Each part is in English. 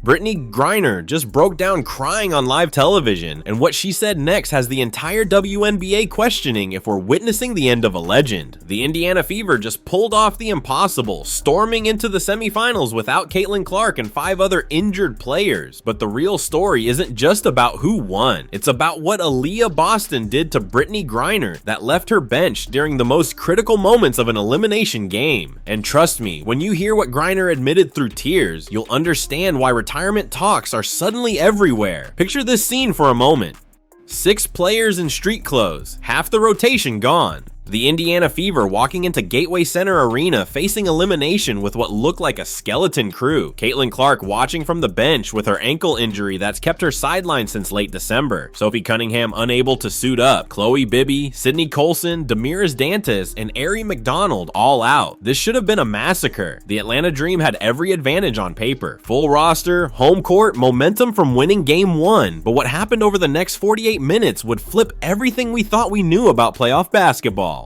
Brittney Griner just broke down crying on live television, and what she said next has the entire WNBA questioning if we're witnessing the end of a legend. The Indiana Fever just pulled off the impossible, storming into the semifinals without Caitlin Clark and 5 other injured players. But the real story isn't just about who won, it's about what Aliyah Boston did to Brittney Griner that left her benched during the most critical moments of an elimination game. And trust me, when you hear what Griner admitted through tears, you'll understand why retirement talks are suddenly everywhere. Picture this scene for a moment. 6 players in street clothes, half the rotation gone. The Indiana Fever walking into Gateway Center Arena facing elimination with what looked like a skeleton crew. Caitlin Clark watching from the bench with her ankle injury that's kept her sidelined since late December. Sophie Cunningham unable to suit up. Chloe Bibby, Sydney Colson, Damiris Dantas, and Ari McDonald all out. This should have been a massacre. The Atlanta Dream had every advantage on paper. Full roster, home court, momentum from winning game 1. But what happened over the next 48 minutes would flip everything we thought we knew about playoff basketball.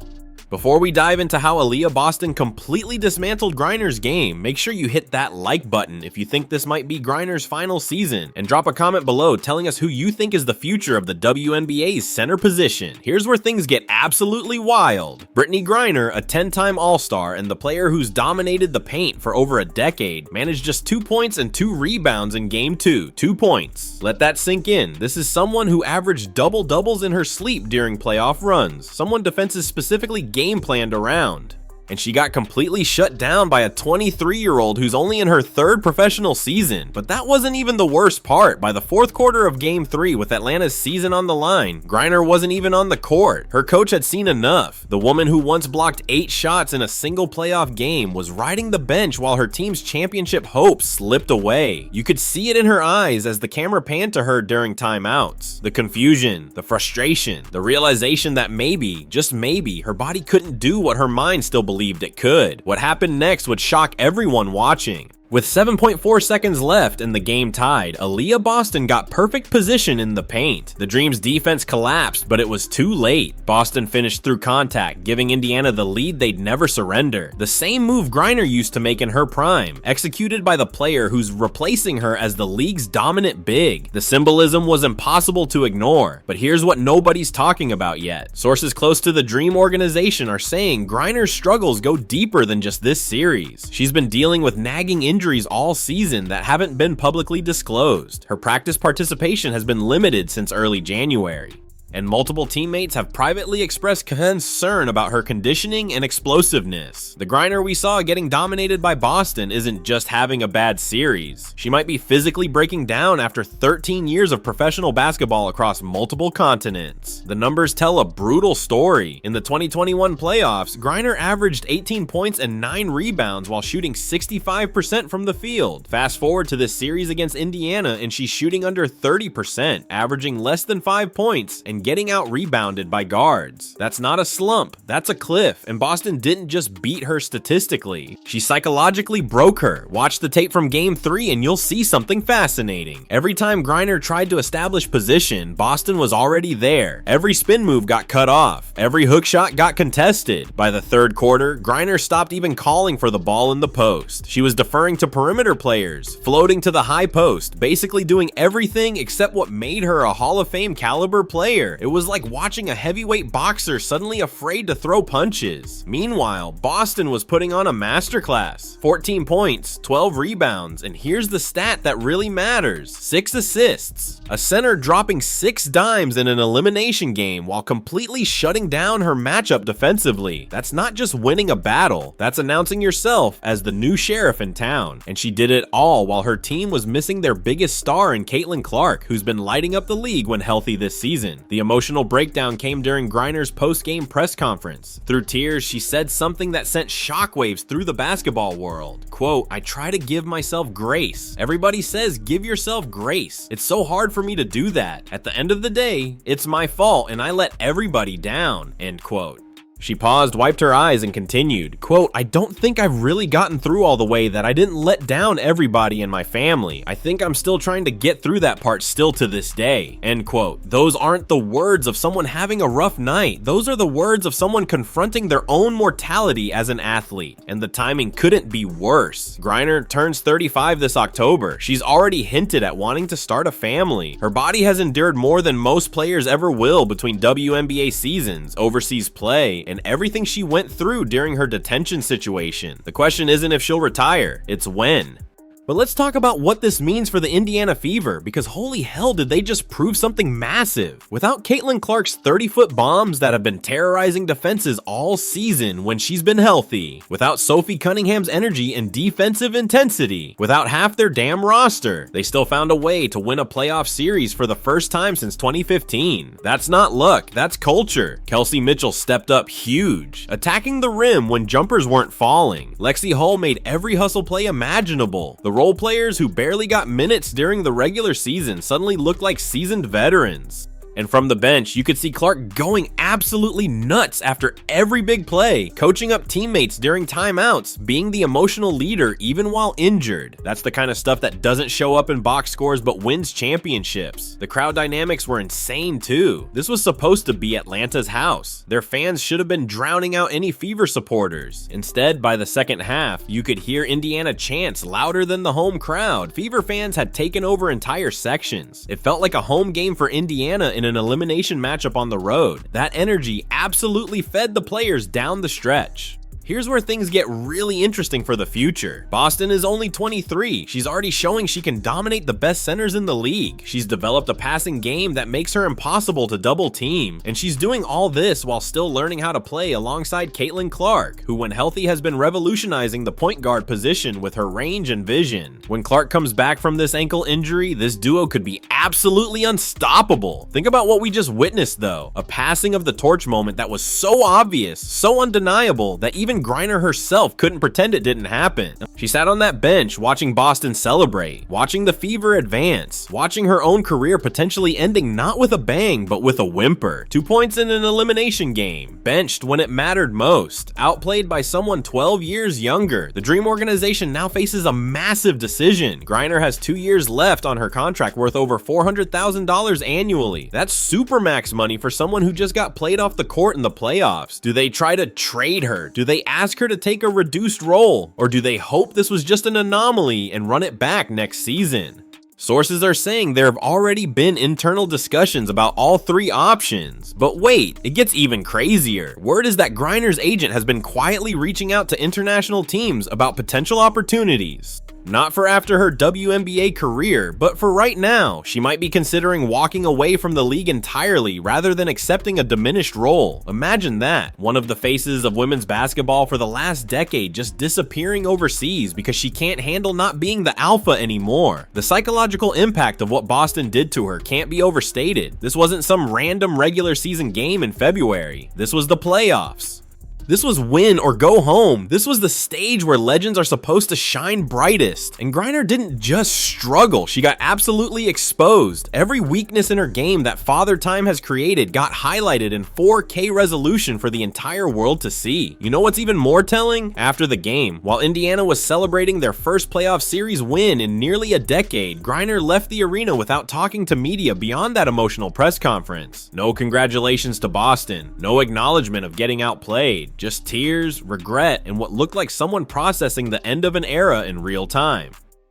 Before we dive into how Aliyah Boston completely dismantled Griner's game, make sure you hit that like button if you think this might be Griner's final season, and drop a comment below telling us who you think is the future of the WNBA's center position. Here's where things get absolutely wild. Brittney Griner, a 10-time All-Star and the player who's dominated the paint for over a decade, managed just 2 points and 2 rebounds in game 2. 2 points. Let that sink in. This is someone who averaged double-doubles in her sleep during playoff runs. Someone defenses specifically game planned around. And she got completely shut down by a 23-year-old who's only in her 3rd professional season. But that wasn't even the worst part. By the 4th quarter of Game 3 with Atlanta's season on the line, Griner wasn't even on the court. Her coach had seen enough. The woman who once blocked 8 shots in a single playoff game was riding the bench while her team's championship hopes slipped away. You could see it in her eyes as the camera panned to her during timeouts. The confusion, the frustration, the realization that maybe, just maybe, her body couldn't do what her mind still believed it could. What happened next would shock everyone watching. With 7.4 seconds left and the game tied, Aliyah Boston got perfect position in the paint. The Dream's defense collapsed, but it was too late. Boston finished through contact, giving Indiana the lead they'd never surrender. The same move Griner used to make in her prime, executed by the player who's replacing her as the league's dominant big. The symbolism was impossible to ignore, but here's what nobody's talking about yet. Sources close to the Dream organization are saying Griner's struggles go deeper than just this series. She's been dealing with nagging injuries all season that haven't been publicly disclosed. Her practice participation has been limited since early January. And multiple teammates have privately expressed concern about her conditioning and explosiveness. The Griner we saw getting dominated by Boston isn't just having a bad series. She might be physically breaking down after 13 years of professional basketball across multiple continents. The numbers tell a brutal story. In the 2021 playoffs, Griner averaged 18 points and 9 rebounds while shooting 65% from the field. Fast forward to this series against Indiana and she's shooting under 30%, averaging less than 5 points, and getting out rebounded by guards. That's not a slump, that's a cliff, and Boston didn't just beat her statistically. She psychologically broke her. Watch the tape from Game 3 and you'll see something fascinating. Every time Griner tried to establish position, Boston was already there. Every spin move got cut off. Every hook shot got contested. By the 3rd quarter, Griner stopped even calling for the ball in the post. She was deferring to perimeter players, floating to the high post, basically doing everything except what made her a Hall of Fame caliber player. It was like watching a heavyweight boxer suddenly afraid to throw punches. Meanwhile, Boston was putting on a masterclass. 14 points, 12 rebounds, and here's the stat that really matters: 6 assists. A center dropping 6 dimes in an elimination game while completely shutting down her matchup defensively. That's not just winning a battle, that's announcing yourself as the new sheriff in town. And she did it all while her team was missing their biggest star in Caitlin Clark, who's been lighting up the league when healthy this season. The emotional breakdown came during Griner's post-game press conference. Through tears, she said something that sent shockwaves through the basketball world. Quote, "I try to give myself grace. Everybody says give yourself grace. It's so hard for me to do that. At the end of the day, it's my fault and I let everybody down." End quote. She paused, wiped her eyes, and continued, quote, "I don't think I've really gotten through all the way that I didn't let down everybody in my family. I think I'm still trying to get through that part still to this day." End quote. Those aren't the words of someone having a rough night. Those are the words of someone confronting their own mortality as an athlete. And the timing couldn't be worse. Griner turns 35 this October. She's already hinted at wanting to start a family. Her body has endured more than most players ever will between WNBA seasons, overseas play, and everything she went through during her detention situation. The question isn't if she'll retire, it's when. But let's talk about what this means for the Indiana Fever, because holy hell did they just prove something massive. Without Caitlin Clark's 30-foot bombs that have been terrorizing defenses all season when she's been healthy, without Sophie Cunningham's energy and defensive intensity, without half their damn roster, they still found a way to win a playoff series for the first time since 2015. That's not luck, that's culture. Kelsey Mitchell stepped up huge, attacking the rim when jumpers weren't falling. Lexi Hull made every hustle play imaginable. The role players who barely got minutes during the regular season suddenly looked like seasoned veterans. And from the bench, you could see Clark going absolutely nuts after every big play, coaching up teammates during timeouts, being the emotional leader even while injured. That's the kind of stuff that doesn't show up in box scores but wins championships. The crowd dynamics were insane too. This was supposed to be Atlanta's house. Their fans should have been drowning out any Fever supporters. Instead, by the second half, you could hear Indiana chants louder than the home crowd. Fever fans had taken over entire sections. It felt like a home game for Indiana in an elimination matchup on the road. That energy absolutely fed the players down the stretch. Here's where things get really interesting for the future. Boston is only 23. She's already showing she can dominate the best centers in the league. She's developed a passing game that makes her impossible to double team. And she's doing all this while still learning how to play alongside Caitlin Clark, who when healthy has been revolutionizing the point guard position with her range and vision. When Clark comes back from this ankle injury, this duo could be absolutely unstoppable. Think about what we just witnessed though. A passing of the torch moment that was so obvious, so undeniable that even Griner herself couldn't pretend it didn't happen. She sat on that bench watching Boston celebrate, watching the Fever advance, watching her own career potentially ending not with a bang but with a whimper. 2 points in an elimination game, benched when it mattered most, outplayed by someone 12 years younger. The Dream organization now faces a massive decision. Griner has 2 years left on her contract worth over $400,000 annually. That's supermax money for someone who just got played off the court in the playoffs. Do they try to trade her? Do they ask her to take a reduced role? Or do they hope this was just an anomaly and run it back next season? Sources are saying there have already been internal discussions about all three options. But wait, it gets even crazier. Word is that Griner's agent has been quietly reaching out to international teams about potential opportunities. Not for after her WNBA career, but for right now. She might be considering walking away from the league entirely rather than accepting a diminished role. Imagine that. One of the faces of women's basketball for the last decade just disappearing overseas because she can't handle not being the alpha anymore. The psychological impact of what Boston did to her can't be overstated. This wasn't some random regular season game in February. This was the playoffs. This was win or go home. This was the stage where legends are supposed to shine brightest. And Griner didn't just struggle, she got absolutely exposed. Every weakness in her game that Father Time has created got highlighted in 4K resolution for the entire world to see. You know what's even more telling? After the game, while Indiana was celebrating their first playoff series win in nearly a decade, Griner left the arena without talking to media beyond that emotional press conference. No congratulations to Boston, no acknowledgement of getting outplayed. Just tears, regret, and what looked like someone processing the end of an era in real time.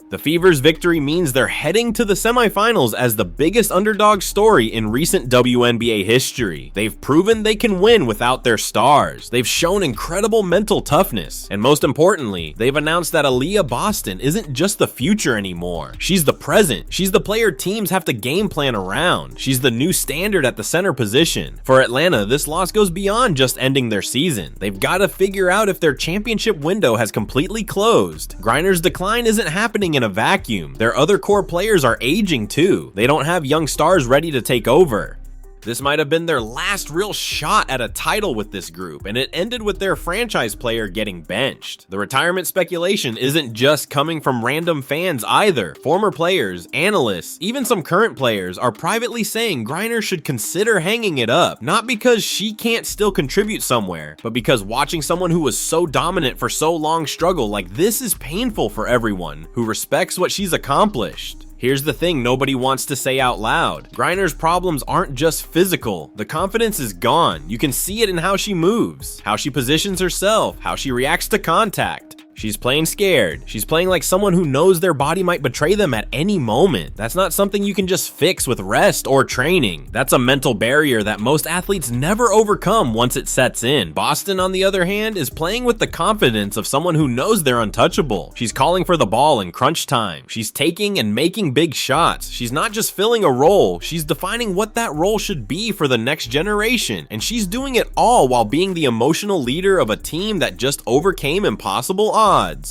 The Fever's victory means they're heading to the semifinals as the biggest underdog story in recent WNBA history. They've proven they can win without their stars. They've shown incredible mental toughness. And most importantly, they've announced that Aliyah Boston isn't just the future anymore. She's the present. She's the player teams have to game plan around. She's the new standard at the center position. For Atlanta, this loss goes beyond just ending their season. They've got to figure out if their championship window has completely closed. Griner's decline isn't happening in a vacuum. Their other core players are aging too. They don't have young stars ready to take over. This might have been their last real shot at a title with this group, and it ended with their franchise player getting benched. The retirement speculation isn't just coming from random fans either. Former players, analysts, even some current players are privately saying Griner should consider hanging it up, not because she can't still contribute somewhere, but because watching someone who was so dominant for so long struggle like this is painful for everyone who respects what she's accomplished. Here's the thing nobody wants to say out loud. Griner's problems aren't just physical. The confidence is gone. You can see it in how she moves, how she positions herself, how she reacts to contact. She's playing scared. She's playing like someone who knows their body might betray them at any moment. That's not something you can just fix with rest or training. That's a mental barrier that most athletes never overcome once it sets in. Boston, on the other hand, is playing with the confidence of someone who knows they're untouchable. She's calling for the ball in crunch time. She's taking and making big shots. She's not just filling a role, she's defining what that role should be for the next generation. And she's doing it all while being the emotional leader of a team that just overcame impossible odds.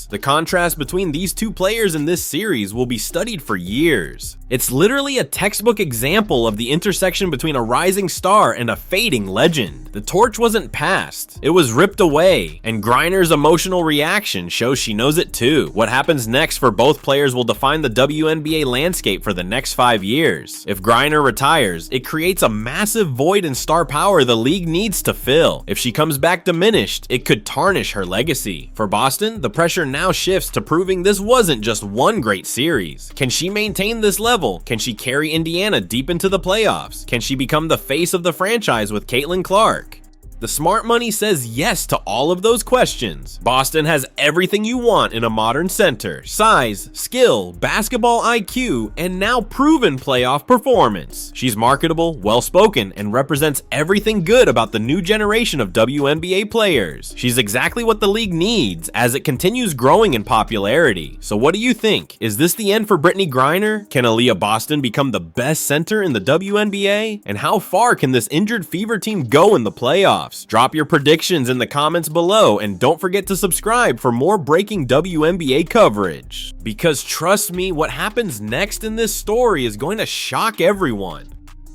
The contrast between these two players in this series will be studied for years. It's literally a textbook example of the intersection between a rising star and a fading legend. The torch wasn't passed, it was ripped away, and Griner's emotional reaction shows she knows it too. What happens next for both players will define the WNBA landscape for the next 5 years. If Griner retires, it creates a massive void in star power the league needs to fill. If she comes back diminished, it could tarnish her legacy. For Boston, the pressure now shifts to proving this wasn't just one great series. Can she maintain this level? Can she carry Indiana deep into the playoffs? Can she become the face of the franchise with Caitlin Clark? The smart money says yes to all of those questions. Boston has everything you want in a modern center: size, skill, basketball IQ, and now proven playoff performance. She's marketable, well-spoken, and represents everything good about the new generation of WNBA players. She's exactly what the league needs as it continues growing in popularity. So what do you think? Is this the end for Brittney Griner? Can Aliyah Boston become the best center in the WNBA? And how far can this injured Fever team go in the playoffs? Drop your predictions in the comments below, and don't forget to subscribe for more breaking WNBA coverage. Because trust me, what happens next in this story is going to shock everyone.